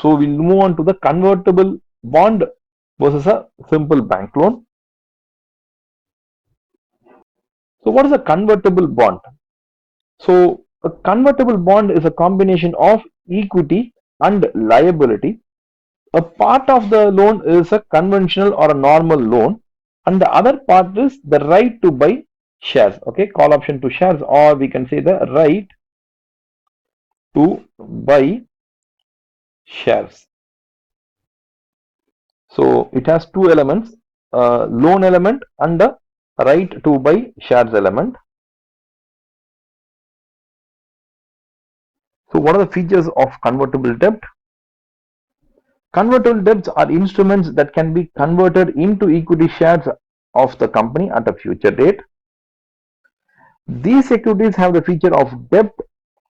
So we'll move on to the convertible bond versus a simple bank loan. So what is a convertible bond? So a convertible bond is a combination of equity and liability. A part of the loan is a conventional or a normal loan, and the other part is the right to buy shares. Okay, call option to shares, or we can say the right to buy shares. So it has two elements, loan element and the right to buy shares element. So what are the features of convertible debt? Convertible debts are instruments that can be converted into equity shares of the company at a future date. These securities have the feature of debt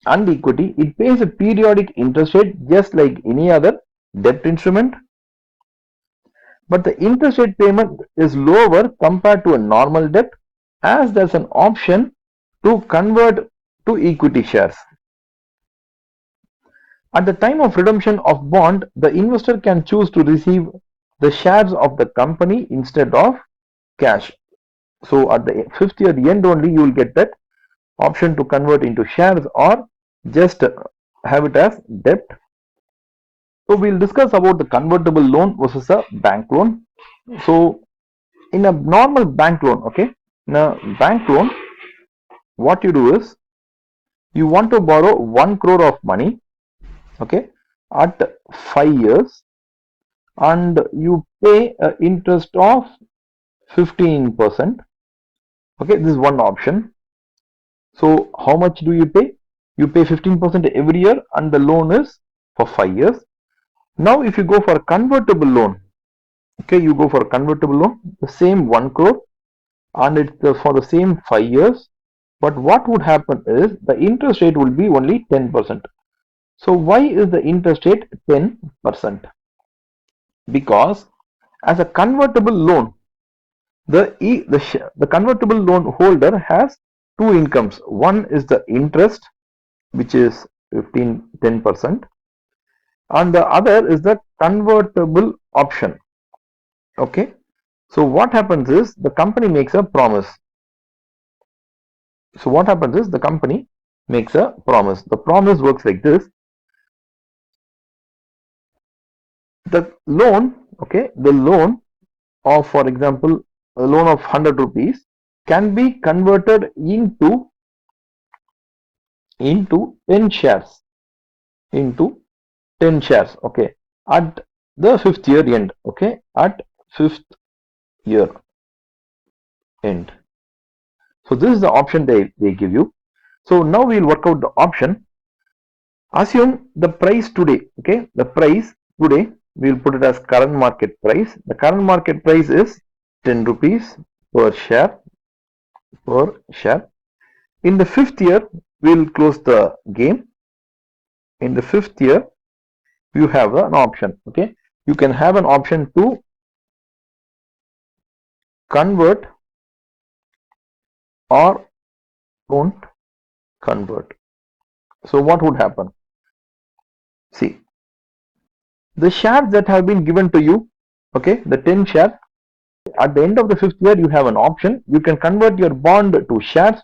and equity. It pays a periodic interest rate just like any other debt instrument, but the interest rate payment is lower compared to a normal debt, as there's an option to convert to equity shares. At the time of redemption of bond, the investor can choose to receive the shares of the company instead of cash. So at the fifth year end only, you will get that option to convert into shares or just have it as debt. So we'll discuss about the convertible loan versus a bank loan. So in a normal bank loan, okay, in a bank loan, what you do is you want to borrow 1 crore of money, okay, at 5 years, and you pay interest of 15%. Okay, this is one option. So how much do you pay? You pay 15% every year, and the loan is for 5 years. Now if you go for a convertible loan, okay, you go for a convertible loan, the same 1 crore, and it's for the same 5 years, but what would happen is the interest rate will be only 10%. So why is the interest rate 10%? Because as a convertible loan, the convertible loan holder has two incomes. One is the interest, which is 10%, and the other is the convertible option. Okay, so what happens is the company makes a promise. So what happens is the company makes a promise. The promise works like this. The loan, okay, the loan of, for example, a loan of 100 rupees can be converted into 10 shares, into 10 shares, okay, at the fifth year end, okay, at fifth year end. So this is the option they give you. So now we'll work out the option. Assume the price today, okay, the price today, we'll put it as current market price. The current market price is 10 rupees per share, In the fifth year, we'll close the game. In the fifth year, you have an option, okay, you can have an option to convert or don't convert. So what would happen? See, the shares that have been given to you, okay, the 10 shares, at the end of the fifth year, you have an option. You can convert your bond to shares.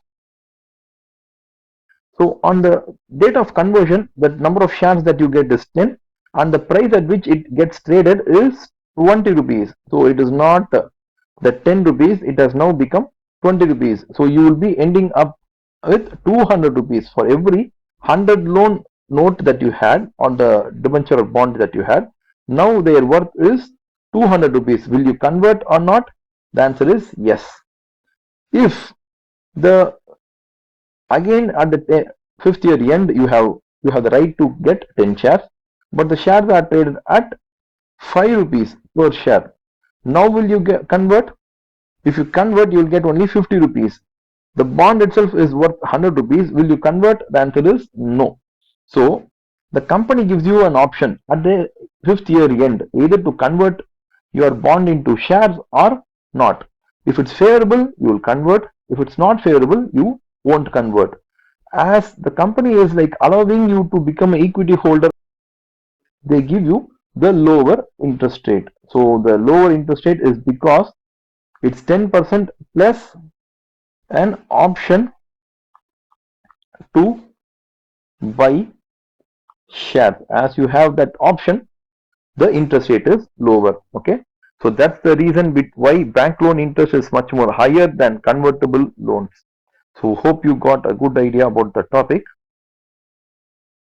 So on the date of conversion, the number of shares that you get is 10, and the price at which it gets traded is 20 rupees. So it is not the 10 rupees, it has now become 20 rupees. So you will be ending up with 200 rupees for every 100 loan note that you had on the debenture or bond that you had. Now their worth is 200 rupees. Will you convert or not? The answer is yes. If the again at the fifth year end, you have the right to get 10 shares, but the shares are traded at 5 rupees per share. Now will you convert? If you convert, you will get only 50 rupees. The bond itself is worth 100 rupees. Will you convert? The answer is no. So the company gives you an option at the fifth year end, either to convert your bond into shares or not. If it's favorable, you will convert. If it's not favorable, you won't convert. As the company is like allowing you to become an equity holder, they give you the lower interest rate. So the lower interest rate is because it's 10% plus an option to buy shares. As you have that option, the interest rate is lower. Okay, so that's the reason why bank loan interest is much more higher than convertible loans. So hope you got a good idea about the topic.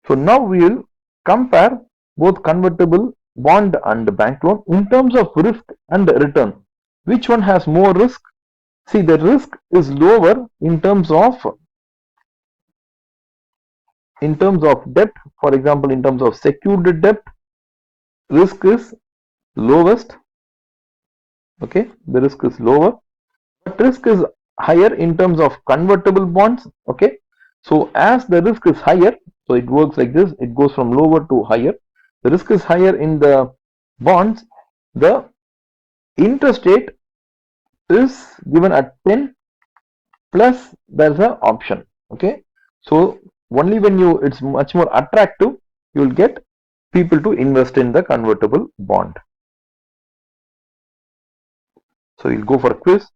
So now we will compare both convertible bond and bank loan in terms of risk and return. Which one has more risk? See, the risk is lower in terms of debt. For example, in terms of secured debt, risk is lowest. Okay, the risk is lower, but risk is higher in terms of convertible bonds. Okay, so as the risk is higher, so it works like this, it goes from lower to higher. The risk is higher in the bonds, the interest rate is given at 10 plus there's an option. Okay, so only when it's much more attractive, you will get people to invest in the convertible bond. So you'll go for a quiz.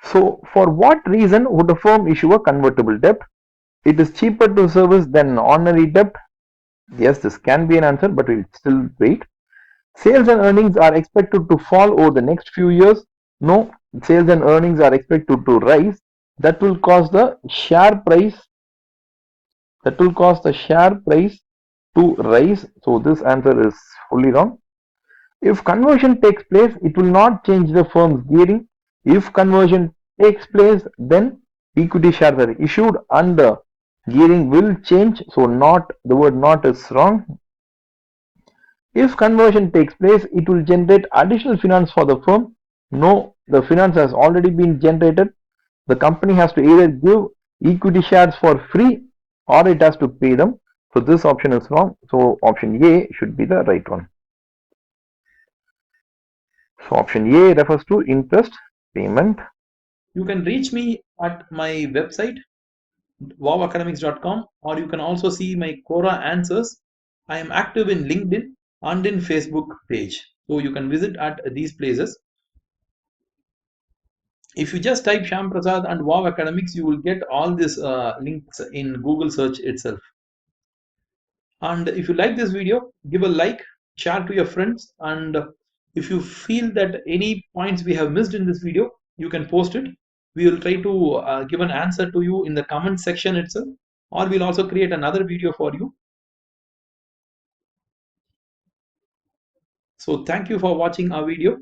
So for what reason would a firm issue a convertible debt? It is cheaper to service than ordinary debt. Yes, this can be an answer, but we'll still wait. Sales and earnings are expected to fall over the next few years. No, sales and earnings are expected to rise. That will cause the share price. That will cause the share price to rise. So this answer is fully wrong. If conversion takes place, it will not change the firm's gearing. If conversion takes place, then equity shares are issued and the gearing will change. So not, the word not is wrong. If conversion takes place, it will generate additional finance for the firm. No, the finance has already been generated. The company has to either give equity shares for free or it has to pay them. So this option is wrong. So option A should be the right one. So option A refers to interest payment. You can reach me at my website wowacademics.com, or you can also see my Quora answers. I am active in LinkedIn and in Facebook page, so you can visit at these places. If you just type Sham Prasad and Wow Academics, you will get all these links in Google search itself. And if you like this video, give a like, share to your friends, and if you feel that any points we have missed in this video, you can post it. We will try to give an answer to you in the comment section itself, or we'll also create another video for you. So thank you for watching our video.